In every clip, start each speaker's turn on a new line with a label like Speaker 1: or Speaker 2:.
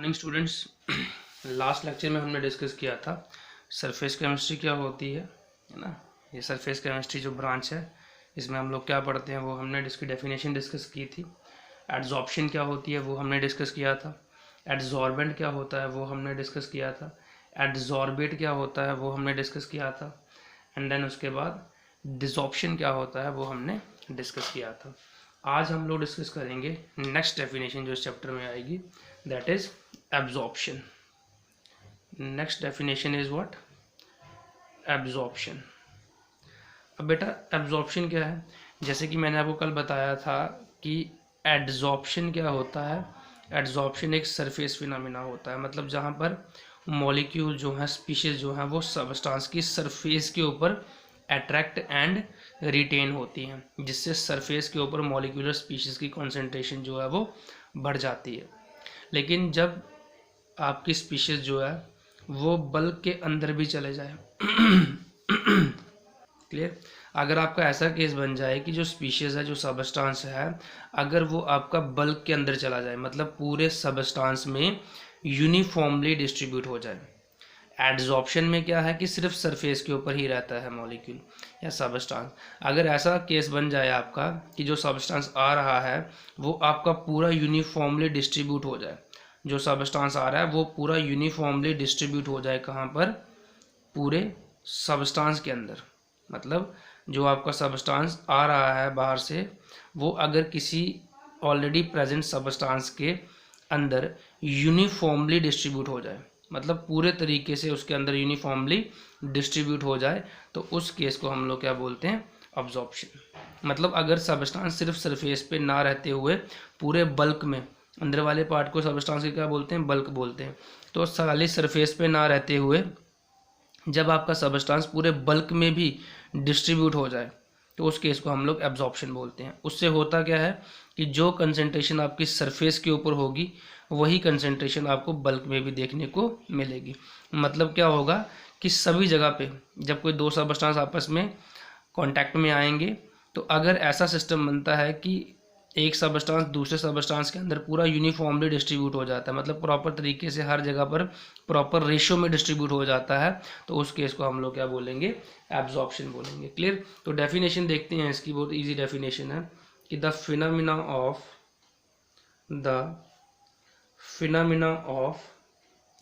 Speaker 1: Morning students. Last lecture में हमने discuss किया था सरफेस केमिस्ट्री क्या होती है ना। ये सरफेस केमिस्ट्री जो ब्रांच है इसमें हम लोग क्या पढ़ते हैं वो हमने इसकी डेफिनेशन डिस्कस की थी। एड्जॉर्प्शन क्या होती है वो हमने डिस्कस किया था। एड्जॉर्बेंट क्या होता है वो हमने डिस्कस किया था। एड्जॉर्बेट क्या होता है वो हमने डिस्कस किया था। एंड देन उसके बाद डिसॉर्प्शन क्या होता है वो हमने डिस्कस किया था। आज हम लोग डिस्कस करेंगे नेक्स्ट डेफिनेशन जो इस चैप्टर में आएगी, that is absorption. Next definition is what? Absorption. अब बेटा एब्जॉर्प्शन क्या है? जैसे कि मैंने आपको कल बताया था कि एड्जॉर्प्शन क्या होता है। एड्जॉर्प्शन एक सरफेस फिनोमेना होता है, मतलब जहाँ पर मॉलिक्यूल जो है, स्पीशीज जो है, वो सबस्टांस की सरफेस के ऊपर अट्रैक्ट एंड रिटेन होती हैं, जिससे सरफेस के ऊपर मॉलिक्यूलर स्पीशीज की कॉन्सेंट्रेशन जो है वो बढ़ जाती है। लेकिन जब आपकी स्पीशीज जो है वो बल्क के अंदर भी चले जाए क्लियर? अगर आपका ऐसा केस बन जाए कि जो स्पीशीज है, जो सबस्टांस है, अगर वो आपका बल्क के अंदर चला जाए, मतलब पूरे सबस्टांस में यूनिफॉर्मली डिस्ट्रीब्यूट हो जाए। एड्जॉर्प्शन में क्या है कि सिर्फ सरफेस के ऊपर ही रहता है मॉलिक्यूल या सबस्टांस। अगर ऐसा केस बन जाए आपका कि जो सबस्टांस आ रहा है वो आपका पूरा यूनिफॉर्मली डिस्ट्रीब्यूट हो जाए, जो सबस्टांस आ रहा है वो पूरा यूनिफॉर्मली डिस्ट्रीब्यूट हो जाए, कहाँ पर? पूरे सबस्टांस के अंदर। मतलब जो आपका सबस्टांस आ रहा है बाहर से, वो अगर किसी ऑलरेडी प्रेजेंट सबस्टांस के अंदर यूनिफॉर्मली डिस्ट्रीब्यूट हो जाए, मतलब पूरे तरीके से उसके अंदर यूनिफॉर्मली डिस्ट्रीब्यूट हो जाए, तो उस केस को हम लोग क्या बोलते हैं? अब्जॉर्प्शन। मतलब अगर सबस्टांस सिर्फ सरफेस पे ना रहते हुए पूरे बल्क में, अंदर वाले पार्ट को सबस्टांस के क्या बोलते हैं? बल्क बोलते हैं। तो खाली सरफेस पे ना रहते हुए जब आपका सबस्टांस पूरे बल्क में भी डिस्ट्रीब्यूट हो जाए, तो उस केस को हम लोग एब्जॉर्प्शन बोलते हैं। उससे होता क्या है कि जो कंसंट्रेशन आपकी सरफेस के ऊपर होगी वही कंसंट्रेशन आपको बल्क में भी देखने को मिलेगी। मतलब क्या होगा कि सभी जगह पे जब कोई दो सबस्टांस आपस में कांटेक्ट में आएंगे, तो अगर ऐसा सिस्टम बनता है कि एक सबस्टांस दूसरे सबस्टांस के अंदर पूरा यूनिफॉर्मली डिस्ट्रीब्यूट हो जाता है, मतलब प्रॉपर तरीके से हर जगह पर प्रॉपर रेशियो में डिस्ट्रीब्यूट हो जाता है, तो उस केस को हम लोग क्या बोलेंगे? एब्जॉर्प्शन बोलेंगे। क्लियर? तो डेफिनेशन देखते हैं इसकी, बहुत इजी डेफिनेशन है कि द फिनोमेना ऑफ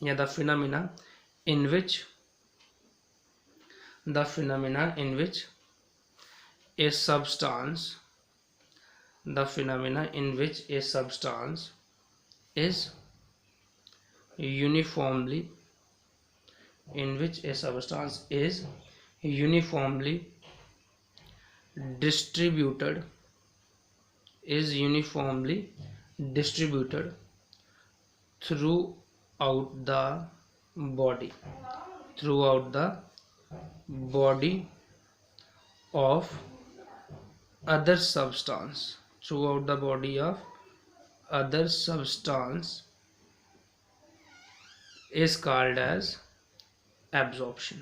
Speaker 1: या the phenomena in which a substance the phenomena in which a substance is uniformly distributed throughout the body of other substance is called as absorption।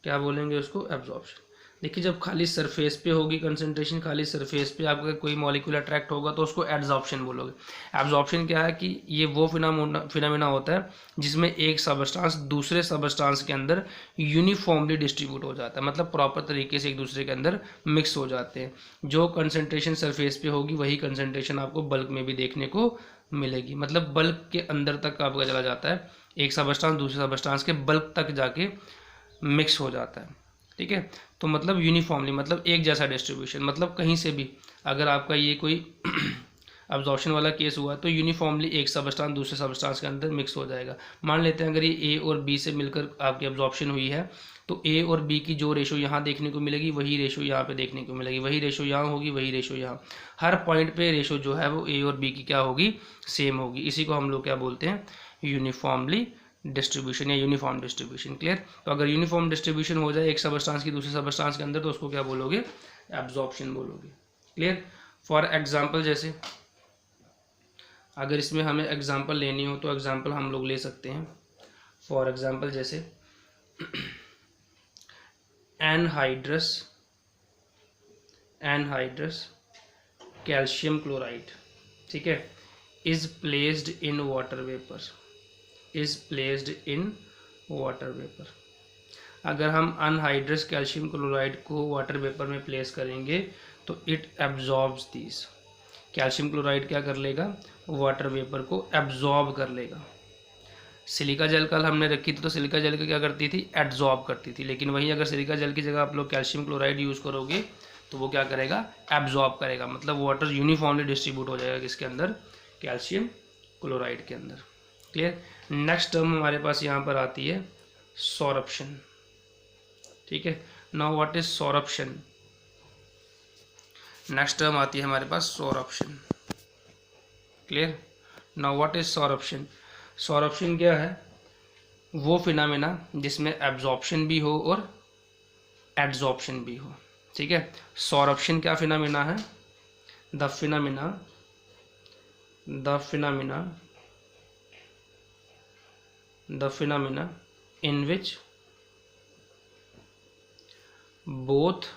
Speaker 1: क्या बोलेंगे उसको? एब्जॉर्प्शन। देखिए, जब खाली surface पे होगी कंसंट्रेशन, खाली सरफेस पे आपका कोई मॉलिक्यूल अट्रैक्ट होगा तो उसको एब्जॉर्प्शन बोलोगे। एब्जॉर्प्शन क्या है कि ये वो फिनोमेना होता है जिसमें एक सबस्टांस दूसरे सबस्टांस के अंदर यूनिफॉर्मली डिस्ट्रीब्यूट हो जाता है, मतलब प्रॉपर तरीके से एक दूसरे के अंदर मिक्स हो जाते हैं। जो कंसंट्रेशन सरफेस पे होगी वही कंसंट्रेशन आपको बल्क में भी देखने को मिलेगी, मतलब बल्क के अंदर तक आपका चला जाता है, एक सबस्टांस दूसरे सबस्टांस के बल्क तक जाके मिक्स हो जाता है। ठीक है? तो मतलब यूनिफॉर्मली, मतलब एक जैसा डिस्ट्रीब्यूशन, मतलब कहीं से भी अगर आपका ये कोई अब्जॉर्प्शन वाला केस हुआ तो यूनिफॉर्मली एक सबस्टांस दूसरे सबस्टांस के अंदर मिक्स हो जाएगा। मान लेते हैं अगर ये ए और बी से मिलकर आपकी अब्जॉर्प्शन हुई है, तो ए और बी की जो रेशो यहाँ देखने को मिलेगी वही रेशो यहाँ पे देखने को मिलेगी, वही रेशो यहाँ होगी, वही रेशो यहाँ, हर पॉइंट पे रेशो जो है वो ए और बी की क्या होगी? सेम होगी। इसी को हम लोग क्या बोलते हैं? यूनिफॉर्मली डिस्ट्रीब्यूशन या यूनिफॉर्म डिस्ट्रीब्यूशन। क्लियर? तो अगर यूनिफॉर्म डिस्ट्रीब्यूशन हो जाए एक सबस्टांस की दूसरे सबस्टांस के अंदर, तो उसको क्या बोलोगे? एब्जॉर्प्शन बोलोगे। क्लियर? फॉर एग्जांपल, जैसे अगर इसमें हमें एग्जांपल लेनी हो तो एग्जांपल हम लोग ले सकते हैं। फॉर एग्जांपल जैसे एनहाइड्रस कैल्शियम क्लोराइड। ठीक है? Is placed in water vapour, is placed in water vapour. अगर हम अनहाइड्रस कैल्शियम क्लोराइड को वाटर वेपर में प्लेस करेंगे तो it absorbs this. Calcium chloride क्या कर लेगा, वाटर वेपर को एब्जॉर्ब कर लेगा। सिलिका जेल कल हमने रखी थी तो सिलिका जेल को क्या करती थी, एब्जॉर्ब करती थी, लेकिन वहीं अगर सिलिका जेल की जगह आप लोग कैल्शियम क्लोराइड यूज़ करोगे तो वो क्या करेगा, एब्जॉर्ब करेगा। मतलब वाटर यूनिफॉर्मली डिस्ट्रीब्यूट हो जाएगा किसके अंदर, कैल्शियम क्लोराइड के अंदर। क्लियर। नेक्स्ट टर्म हमारे पास यहाँ पर आती है सॉरप्शन। ठीक है, now what is sorption. Next term आती है हमारे पास sorption. Clear. Now what is sorption. Sorption क्या है, वो फिनोमेना जिसमें एब्जॉर्प्शन भी हो और एड्जॉर्प्शन भी हो। ठीक है, सॉरप्शन क्या फिनोमेना है, the phenomena in which both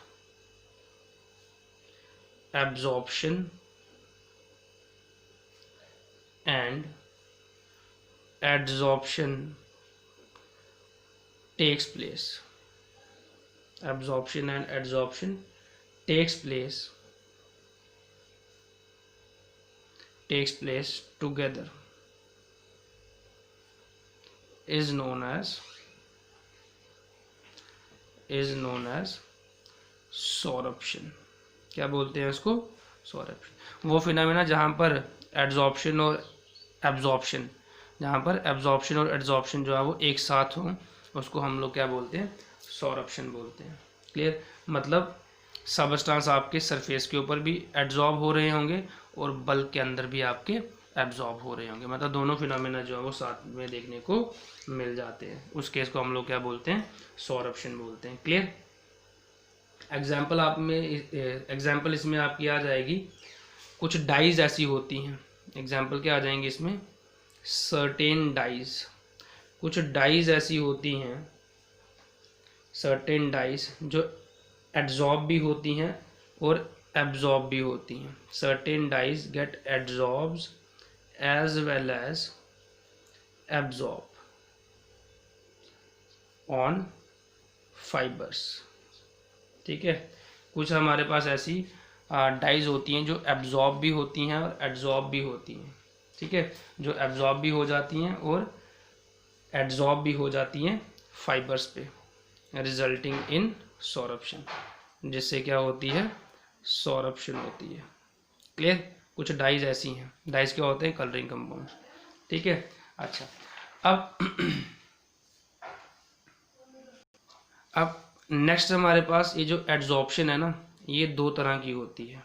Speaker 1: absorption and adsorption takes place. Absorption and adsorption takes place together is known as सॉरप्शन। क्या बोलते हैं इसको, सॉरप्शन। वो फिनोमेना जहाँ पर एड्जॉर्प्शन और एब्जॉर्प्शन, जहाँ पर एब्जॉर्प्शन और एड्जॉर्प्शन जो है वो एक साथ हो, उसको हम लोग क्या बोलते हैं, सॉरप्शन बोलते हैं। क्लियर। मतलब सबस्टांस आपके सरफेस के ऊपर भी एड्जॉर्ब हो रहे होंगे और बल्क के अंदर भी आपके एब्जॉर्ब हो रहे होंगे। मतलब दोनों फिनोमेना जो है वो साथ में देखने को मिल जाते हैं। उस केस को हम लोग क्या बोलते हैं, सॉरप्शन बोलते हैं। क्लियर। एग्जाम्पल इसमें आपकी आ जाएगी, कुछ डाइज ऐसी होती हैं। एग्जाम्पल क्या आ जाएंगे इसमें, सर्टेन डाइज। कुछ डाइज ऐसी होती हैं, सर्टेन डाइज जो एड्जॉर्ब भी होती हैं और एब्जॉर्ब भी होती हैं। Certain dyes get adsorbs as well as absorb on fibres. ठीक है, कुछ हमारे पास ऐसी डाइज होती हैं जो एब्जॉर्ब भी होती हैं और एड्जॉर्ब भी होती हैं। ठीक है, जो एब्जॉर्ब भी हो जाती हैं और एड्जॉर्ब भी हो जाती हैं फाइबर्स पे, रिजल्टिंग इन सॉरप्शन, जिससे क्या होती है, सॉरप्शन होती है। क्लियर। कुछ डाइज ऐसी हैं, डाइज क्या होते हैं, कलरिंग कंपाउंड। ठीक है। अच्छा, अब नेक्स्ट हमारे पास ये जो एड्जॉर्प्शन है ना, ये दो तरह की होती है।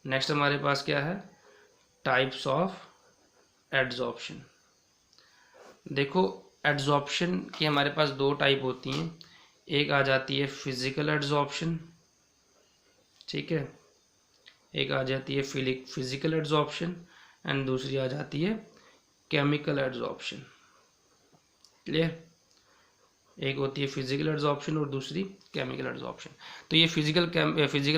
Speaker 1: नेक्स्ट हमारे पास क्या है, टाइप्स ऑफ एड्जॉर्प्शन। देखो, एड्जॉर्प्शन की हमारे पास दो टाइप होती हैं। एक आ जाती है फिजिकल एड्जॉर्प्शन। ठीक है, एक आ जाती है फिजिकल एड्जॉर्प्शन एंड दूसरी आ जाती है केमिकल एड्जॉर्प्शन। क्लियर। एक होती है फिजिकल एड्जॉर्प्शन और दूसरी केमिकल एड्जॉर्प्शन। तो ये फिजिकल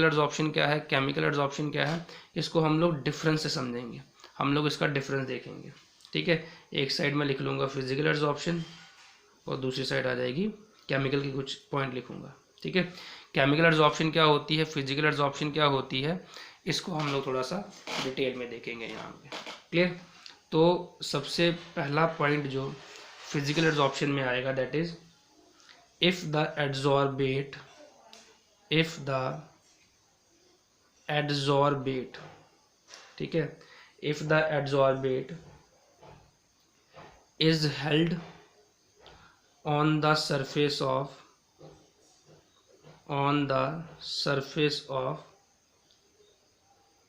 Speaker 1: एड्जॉर्प्शन क्या है, केमिकल एड्जॉर्प्शन क्या है, इसको हम लोग डिफरेंस से समझेंगे। हम लोग इसका डिफरेंस देखेंगे। ठीक है, एक साइड में लिख लूँगा फिजिकल एड्जॉर्प्शन और दूसरी साइड आ जाएगी केमिकल की कुछ पॉइंट लिखूँगा। ठीक है, केमिकल एड्जॉर्प्शन क्या होती है, फिजिकल एड्जॉर्प्शन क्या होती है, इसको हम लोग थोड़ा सा डिटेल में देखेंगे यहाँ पे। क्लियर। तो सबसे पहला पॉइंट जो फिजिकल एड्जॉर्प्शन में आएगा, that is if the adsorbate ठीक है, if the adsorbate is held on the surface of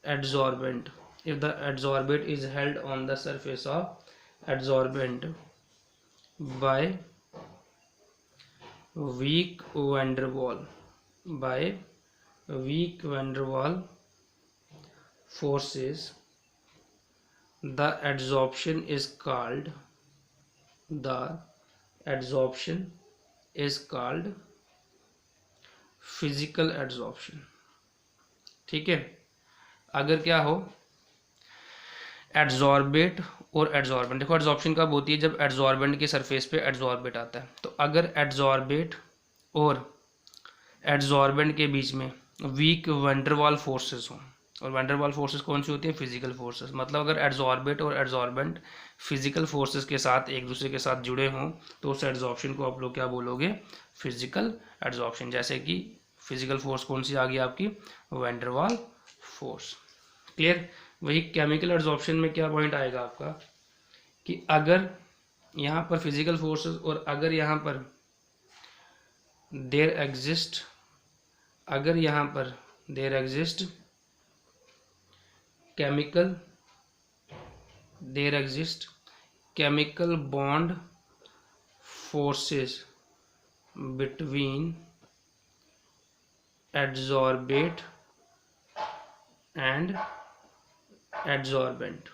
Speaker 1: adsorbent, if the adsorbate is held on the surface of adsorbent by weak van der Waal forces, the adsorption is called physical adsorption. ठीक है, अगर क्या हो, adsorbate और adsorbent. देखो adsorption कब होती है, जब एड्जॉर्बेंट के सरफेस पे एड्जॉर्बेट आता है। तो अगर एड्जॉर्बेट और एड्जॉर्बेंट के बीच में वीक वैंडरवाल फोर्सेस हों, और वैंडरवाल फोर्सेस कौन सी होती है, फिजिकल फोर्सेस। मतलब अगर एड्जॉर्बेट और एड्जॉर्बेंट फिजिकल फोर्सेस के साथ एक दूसरे के साथ जुड़े हों तो उस एड्जॉर्प्शन को आप लोग क्या बोलोगे, फिजिकल एड्जॉर्प्शन। जैसे कि फिजिकल फोर्स कौन सी आ गई आपकी, वैंडरवाल फोर्स। क्लियर। वही केमिकल एड्जॉर्प्शन में क्या पॉइंट आएगा आपका कि अगर यहाँ पर फिजिकल फोर्सेस और अगर यहाँ पर देयर एग्जिस्ट, अगर यहाँ पर there exist chemical, there exist chemical bond forces between adsorbate and adsorbent.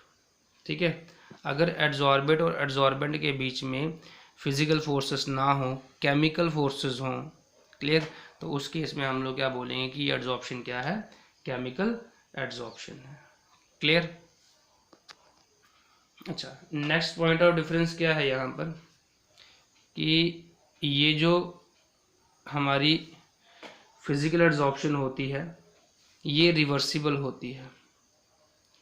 Speaker 1: ठीक है, अगर एड्जॉर्बेट और एड्जॉर्बेंट के बीच में फिजिकल फोर्सेस ना हो, केमिकल फोर्सेस हों, क्लियर, तो उस केस में हम लोग क्या बोलेंगे कि एड्जॉर्प्शन क्या है, केमिकल एड्जॉर्प्शन है। क्लियर। अच्छा, नेक्स्ट पॉइंट ऑफ डिफरेंस क्या है यहाँ पर कि ये जो हमारी फिजिकल एड्जॉर्प्शन होती है ये रिवर्सिबल होती है।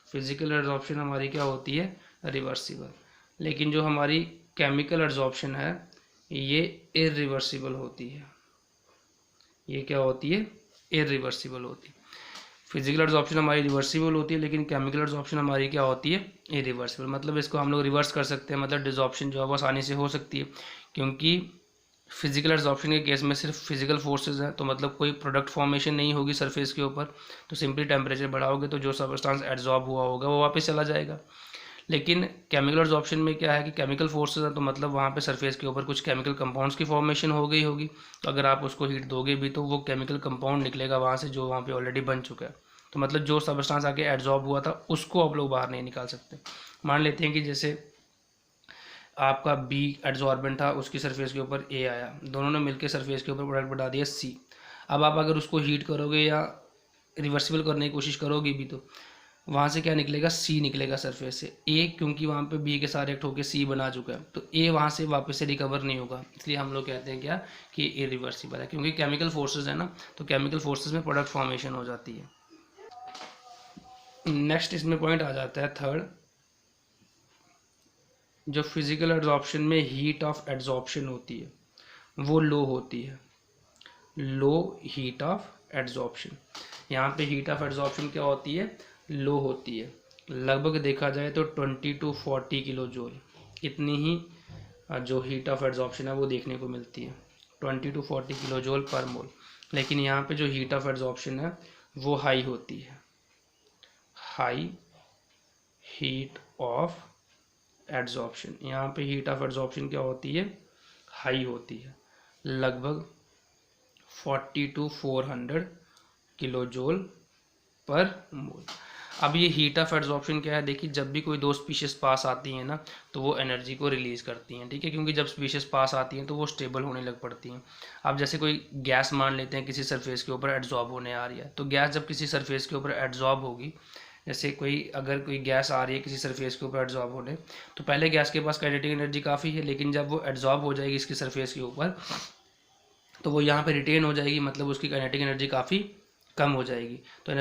Speaker 1: फिजिकल एड्जॉर्प्शन हमारी क्या होती है, रिवर्सिबल। लेकिन जो हमारी केमिकल एड्जॉर्प्शन है ये इरिवर्सिबल होती है। ये क्या होती है, इरिवर्सिबल होती है। फिजिकल एड्जॉर्प्शन हमारी रिवर्सिबल होती है लेकिन केमिकल एड्जॉर्प्शन हमारी क्या होती है, इरिवर्सिबल। मतलब इसको हम लोग रिवर्स कर सकते हैं, मतलब डिसॉर्प्शन जो है वो आसानी से हो सकती है, क्योंकि फिजिकल एड्जॉर्प्शन के केस में सिर्फ फिजिकल फोर्सेस हैं, तो मतलब कोई प्रोडक्ट फॉर्मेशन नहीं होगी सरफेस के ऊपर। तो सिंपली टेम्परेचर बढ़ाओगे तो जो सब्सटेंस एड्जॉर्ब हुआ होगा वो वापस चला जाएगा। लेकिन केमिकल एड्जॉर्प्शन में क्या है कि केमिकल फोर्सेस हैं, तो मतलब वहाँ पे सरफेस के ऊपर कुछ केमिकल कंपाउंड्स की फॉर्मेशन हो गई होगी। तो अगर आप उसको हीट दोगे भी तो वो केमिकल कंपाउंड निकलेगा वहाँ से जो वहाँ पे ऑलरेडी बन चुका है। तो मतलब जो सब्सटेंस आके एड्जॉर्ब हुआ था उसको आप लोग बाहर नहीं निकाल सकते। मान लेते हैं कि जैसे आपका बी एड्जॉर्बेंट था, उसकी सरफेस के ऊपर ए आया, दोनों ने मिलकर सरफेस के ऊपर प्रोडक्ट बढ़ा दिया सी। अब आप अगर उसको हीट करोगे या रिवर्सिबल करने की कोशिश करोगे भी तो वहाँ से क्या निकलेगा, सी निकलेगा सरफेस से। ए क्योंकि वहाँ पे बी के साथ रिएक्ट होकर सी बना चुका है तो ए वहाँ से वापस से रिकवर नहीं होगा, इसलिए हम लोग कहते हैं क्या कि इरिवर्सिबल है, क्योंकि केमिकल फोर्सेज है ना, तो केमिकल फोर्सेज में प्रोडक्ट फॉर्मेशन हो जाती है। नेक्स्ट इसमें पॉइंट आ जाता है थर्ड, जो फिजिकल एड्जॉर्प्शन में हीट ऑफ एड्जॉर्प्शन होती है वो लो होती है, लो हीट ऑफ एड्जॉर्प्शन। यहाँ पे हीट ऑफ एड्जॉर्प्शन क्या होती है, लो होती है। लगभग देखा जाए तो 20 to 40 किलो जूल, इतनी ही जो हीट ऑफ एड्जॉर्प्शन है वो देखने को मिलती है, 20 to 40 किलो जूल पर मोल। लेकिन यहाँ पे जो हीट ऑफ एड्जॉर्प्शन है वो हाई होती है, हाई हीट ऑफ एड्जॉर्प्शन। यहाँ पे हीट ऑफ एड्जॉर्प्शन क्या होती है, हाई होती है, लगभग 40 to 400 किलो जूल पर मोल। अब ये हीट ऑफ एड्जॉर्प्शन क्या है, देखिए जब भी कोई दो स्पीशीज पास आती हैं ना तो वो एनर्जी को रिलीज़ करती हैं, ठीक है, क्योंकि जब स्पीशीज पास आती हैं तो वो स्टेबल होने लग पड़ती हैं। अब जैसे कोई गैस मान लेते हैं किसी सरफेस के ऊपर एड्जॉर्ब होने आ रही है, तो गैस जब किसी सरफेस के ऊपर एड्जॉर्ब होगी, जैसे अगर कोई गैस आ रही है किसी सरफेस के ऊपर एड्जॉर्ब होने, तो पहले गैस के पास काइनेटिक एनर्जी काफ़ी है, लेकिन जब वो एड्जॉर्ब हो जाएगी इसकी सरफेस के ऊपर तो वो यहाँ पे रिटेन हो जाएगी, मतलब उसकी काइनेटिक एनर्जी काफ़ी कम हो जाएगी। तो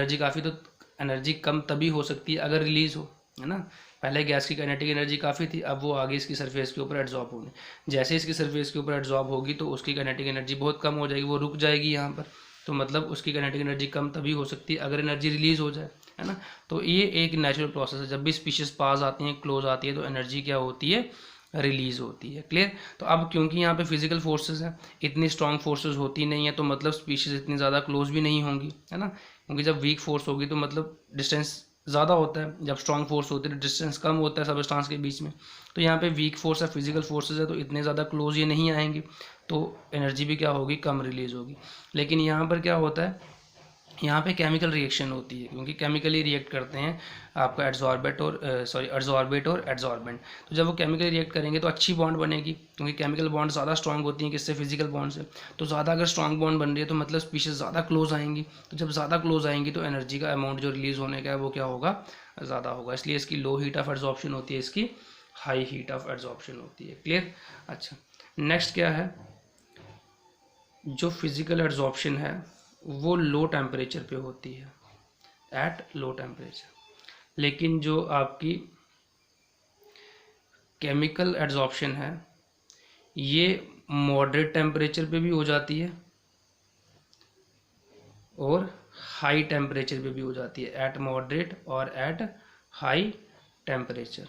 Speaker 1: एनर्जी कम तभी हो सकती है अगर रिलीज़ हो, है ना। पहले गैस की काइनेटिक एनर्जी काफ़ी थी, अब वो आगे इसकी सरफेस के ऊपर एड्जॉर्ब होने, जैसे इसकी सरफेस के ऊपर एड्जॉर्ब होगी तो उसकी काइनेटिक एनर्जी बहुत कम हो जाएगी, वो रुक जाएगी यहाँ पर। तो मतलब उसकी काइनेटिक एनर्जी कम तभी हो सकती है अगर एनर्जी रिलीज़ हो जाए, है ना। तो ये एक नेचुरल प्रोसेस है, जब भी स्पीशीज पास आती हैं, क्लोज आती है, तो एनर्जी क्या होती है, रिलीज़ होती है। क्लियर। तो अब क्योंकि यहाँ पे फिजिकल फोर्सेस हैं, इतनी स्ट्रॉन्ग फोर्सेस होती नहीं है, तो मतलब स्पीशीज इतनी ज़्यादा क्लोज भी नहीं होंगी, है ना, क्योंकि जब वीक फोर्स होगी तो मतलब डिस्टेंस ज़्यादा होता है, जब स्ट्रॉन्ग फोर्स होती है तो डिस्टेंस कम होता है सबस्टांस के बीच में। तो यहाँ पे वीक फोर्स है, फिजिकल फोर्सेज है, तो इतने ज़्यादा क्लोज ये नहीं आएंगे, तो एनर्जी भी क्या होगी, कम रिलीज़ होगी। लेकिन यहाँ पर क्या होता है यहाँ पे केमिकल रिएक्शन होती है, क्योंकि केमिकली रिएक्ट करते हैं आपका एड्सॉर्बेट और एड्सॉर्बेट और एड्सॉर्बेंट। तो जब वो केमिकली रिएक्ट करेंगे तो अच्छी बॉन्ड बनेगी, क्योंकि केमिकल बॉन्ड ज़्यादा स्ट्रांग होती हैं किससे, फिजिकल बॉन्ड से। तो ज़्यादा अगर स्ट्रांग बॉन्ड बन रही है तो मतलब स्पीशीज़ ज़्यादा क्लोज आएंगी। तो जब ज़्यादा क्लोज आएंगी तो एनर्जी का अमाउंट जो रिलीज़ होने का है वो क्या होगा, ज़्यादा होगा। इसलिए इसकी लो हीट ऑफ एड्सॉर्प्शन होती है, इसकी हाई हीट ऑफ एड्सॉर्प्शन होती है। क्लियर। अच्छा, नेक्स्ट क्या है, जो फिजिकल एड्सॉर्प्शन है वो लो टेम्परेचर पे होती है, एट लो टेम्परेचर। लेकिन जो आपकी केमिकल एड्सॉर्प्शन है ये मॉडरेट टेम्परेचर पे भी हो जाती है और हाई टेम्परेचर पे भी हो जाती है, एट मॉडरेट और एट हाई टेम्परेचर,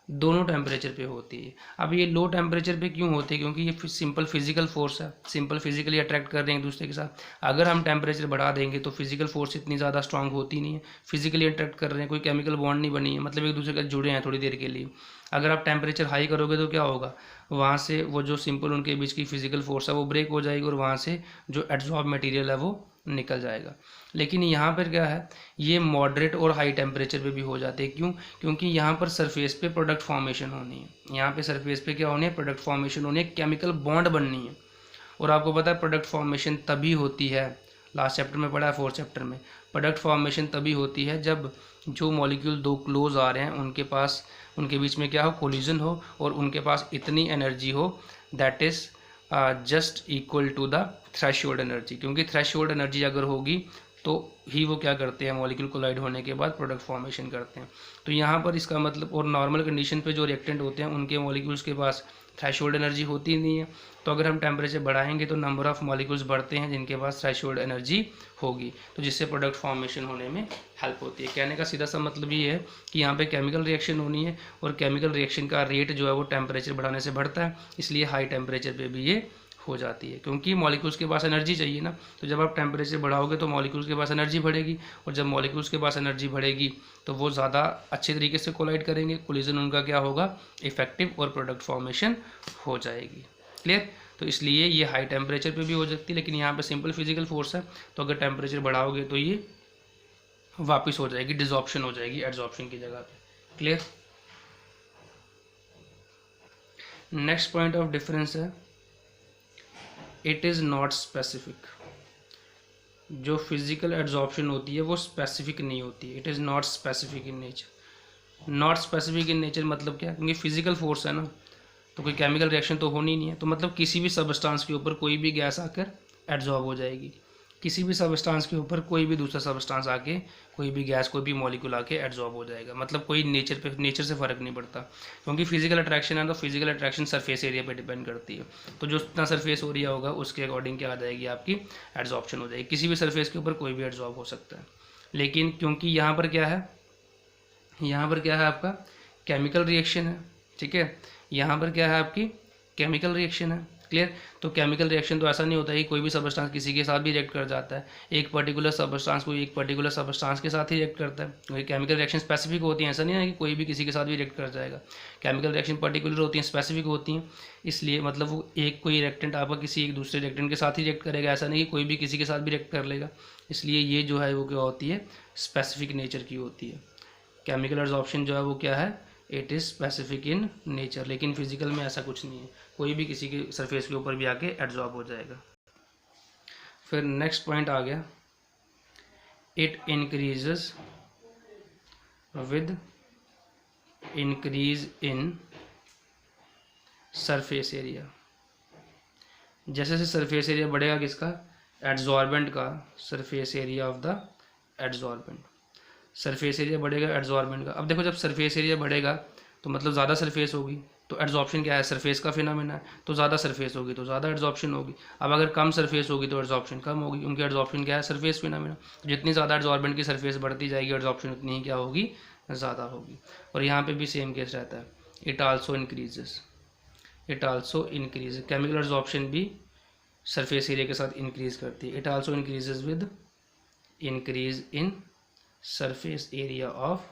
Speaker 1: दोनों टेम्परेचर पे होती है। अब ये लो टेम्परेचर पे क्यों होती है, क्योंकि ये सिंपल फिजिकल फोर्स है, सिंपल फिजिकली अट्रैक्ट कर रहे हैं एक दूसरे के साथ। अगर हम टेम्परेचर बढ़ा देंगे तो फिजिकल फोर्स इतनी ज़्यादा स्ट्रांग होती नहीं है, फिजिकली अट्रैक्ट कर रहे हैं, कोई केमिकल बॉन्ड नहीं बनी है, मतलब एक दूसरे के साथ जुड़े हैं थोड़ी देर के लिए। अगर आप टेम्परेचर हाई करोगे तो क्या होगा, वहाँ से वो जो सिंपल उनके बीच की फिजिकल फोर्स है वो ब्रेक हो जाएगी और वहाँ से जो एड्सॉर्ब मटेरियल है वो निकल जाएगा। लेकिन यहाँ पर क्या है, ये मॉडरेट और हाई टेम्परेचर पे भी हो जाते हैं। क्यों, क्योंकि यहाँ पर सरफेस पे प्रोडक्ट फॉर्मेशन होनी है, यहाँ पे सरफेस पे क्या होनी है, प्रोडक्ट फॉर्मेशन होनी है, केमिकल बॉन्ड बननी है। और आपको पता है प्रोडक्ट फॉर्मेशन तभी होती है, लास्ट चैप्टर में पढ़ा है, 4th चैप्टर में, प्रोडक्ट फॉर्मेशन तभी होती है जब जो मॉलिक्यूल दो क्लोज आ रहे हैं उनके पास, उनके बीच में क्या हो, कोलिजन हो, और उनके पास इतनी एनर्जी हो that is just equal to the threshold energy. क्योंकि थ्रेशोल्ड एनर्जी अगर होगी तो ही वो क्या करते हैं, मॉलिक्यूल कोलाइड होने के बाद प्रोडक्ट फॉर्मेशन करते हैं। तो यहाँ पर इसका मतलब, और नॉर्मल कंडीशन पे जो रिएक्टेंट होते हैं उनके मॉलिक्यूल्स के पास थ्रेशोल्ड एनर्जी होती नहीं है। तो अगर हम टेम्परेचर बढ़ाएंगे तो नंबर ऑफ मॉलिक्यूल्स बढ़ते हैं जिनके पास थ्रेशोल्ड एनर्जी होगी, तो जिससे प्रोडक्ट फॉर्मेशन होने में हेल्प होती है। कहने का सीधा सा मतलब ये है कि यहाँ पे केमिकल रिएक्शन होनी है और केमिकल रिएक्शन का रेट जो है वो टेम्परेचर बढ़ाने से बढ़ता है, इसलिए हाई टेम्परेचर पे भी ये हो जाती है, क्योंकि मॉलिक्यूल्स के पास एनर्जी चाहिए ना। तो जब आप टेम्परेचर बढ़ाओगे तो मॉलिक्यूल्स के पास एनर्जी बढ़ेगी, और जब मॉलिक्यूल्स के पास एनर्जी बढ़ेगी तो वो ज़्यादा अच्छे तरीके से कोलाइड करेंगे, कोलिजन उनका क्या होगा, इफेक्टिव, और प्रोडक्ट फॉर्मेशन हो जाएगी। क्लियर। तो इसलिए ये हाई टेम्परेचर पे भी हो सकती है, लेकिन यहाँ पे सिंपल फिजिकल फोर्स है, तो अगर टेम्परेचर बढ़ाओगे तो ये वापस हो जाएगी, डिसॉर्प्शन हो जाएगी एड्सॉर्प्शन की जगह पे। Clear. Next point of difference है, इट इज़ नॉट स्पेसिफिक। जो फिजिकल एड्सॉर्प्शन होती है वो स्पेसिफिक नहीं होती, it is not specific in nature. Not specific in nature मतलब क्या, क्योंकि फिजिकल फोर्स है ना, तो कोई केमिकल रिएक्शन तो होनी नहीं है, तो मतलब किसी भी सबस्टांस के ऊपर कोई भी गैस आकर एड्सॉर्ब हो जाएगी, किसी भी सबस्टांस के ऊपर कोई भी दूसरा सबस्टांस आके, कोई भी गैस, कोई भी मॉलिक्यूल आके एड्सॉर्ब हो जाएगा। मतलब कोई नेचर से फ़र्क नहीं पड़ता, क्योंकि फिजिकल अट्रैक्शन है तो फिजिकल अट्रैक्शन सरफेस एरिया पे डिपेंड करती है। तो जो जितना सरफेस एरिया होगा उसके अकॉर्डिंग क्या आ जाएगी, आपकी एड्सॉर्प्शन हो जाएगी। किसी भी सरफेस के ऊपर कोई भी एड्सॉर्ब हो सकता है। लेकिन क्योंकि यहाँ पर क्या है, यहाँ पर क्या है आपका केमिकल रिएक्शन है, ठीक है, यहाँ पर क्या है आपकी केमिकल रिएक्शन है। क्लियर। तो केमिकल रिएक्शन तो ऐसा नहीं होता है कि कोई भी सबस्टांस किसी के साथ भी रिएक्ट कर जाता है, एक पर्टिकुलर सबस्टांस कोई एक पर्टिकुलर सबस्टांस के साथ ही रिएक्ट करता है। क्योंकि केमिकल रिएक्शन स्पेसिफिक होती हैं, ऐसा नहीं है कि कोई भी किसी के साथ भी रिएक्ट कर जाएगा। केमिकल रिएक्शन पर्टिकुलर होती हैं, स्पेसिफिक होती हैं, इसलिए मतलब वो एक कोई रिएक्टेंट आपका किसी एक दूसरे रिएक्टेंट के साथ ही रिएक्ट करेगा, ऐसा नहीं कि कोई भी किसी के साथ भी रिएक्ट कर लेगा। इसलिए ये जो है वो क्या होती है, स्पेसिफिक नेचर की होती है। केमिकल एड्सॉर्प्शन जो है वो क्या है, it is specific in nature. लेकिन फिजिकल में ऐसा कुछ नहीं है, कोई भी किसी के सरफेस के ऊपर भी आके एड्सॉर्ब हो जाएगा। फिर नेक्स्ट पॉइंट आ गया, it increases with increase in surface area. जैसे जैसे सरफेस एरिया बढ़ेगा किसका, एड्सॉर्बेंट का, surface area of the adsorbent, surface area बढ़ेगा एड्सॉर्बेंट का। अब देखो जब सरफेस एरिया बढ़ेगा तो मतलब ज़्यादा सरफेस होगी, तो एड्सॉर्प्शन क्या है, सरफेस का फिनोमेना है, तो ज़्यादा सरफेस होगी तो ज़्यादा एड्सॉर्प्शन होगी। अब अगर कम सरफेस होगी तो एड्सॉर्प्शन कम होगी, उनकी एड्सॉर्प्शन क्या है, सरफेस फिनोमेना। तो जितनी ज़्यादा एड्सॉर्बेंट की सरफेस बढ़ती जाएगी एड्सॉर्प्शन उतनी ही क्या होगी, ज़्यादा होगी। और यहाँ पे भी सेम केस रहता है, it also increases, it also increase, chemical adsorption भी सरफेस एरिया के साथ इंक्रीज करती है। It also increases with increase in surface area of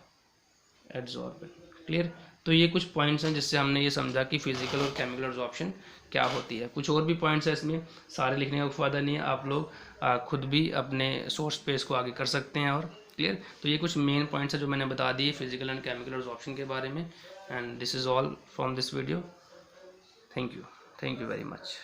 Speaker 1: adsorbent. Clear. तो ये कुछ पॉइंट्स हैं जिससे हमने ये समझा कि फिजिकल और केमिकल एब्जॉर्प्शन क्या होती है। कुछ और भी पॉइंट्स हैं इसमें, सारे लिखने का फ़ायदा नहीं है, आप लोग खुद भी अपने सोर्स पेज को आगे कर सकते हैं। और क्लियर, तो ये कुछ मेन पॉइंट्स हैं जो मैंने बता दिए फिजिकल एंड केमिकल एब्जॉर्प्शन के बारे में। And this is all from this video. Thank you very much.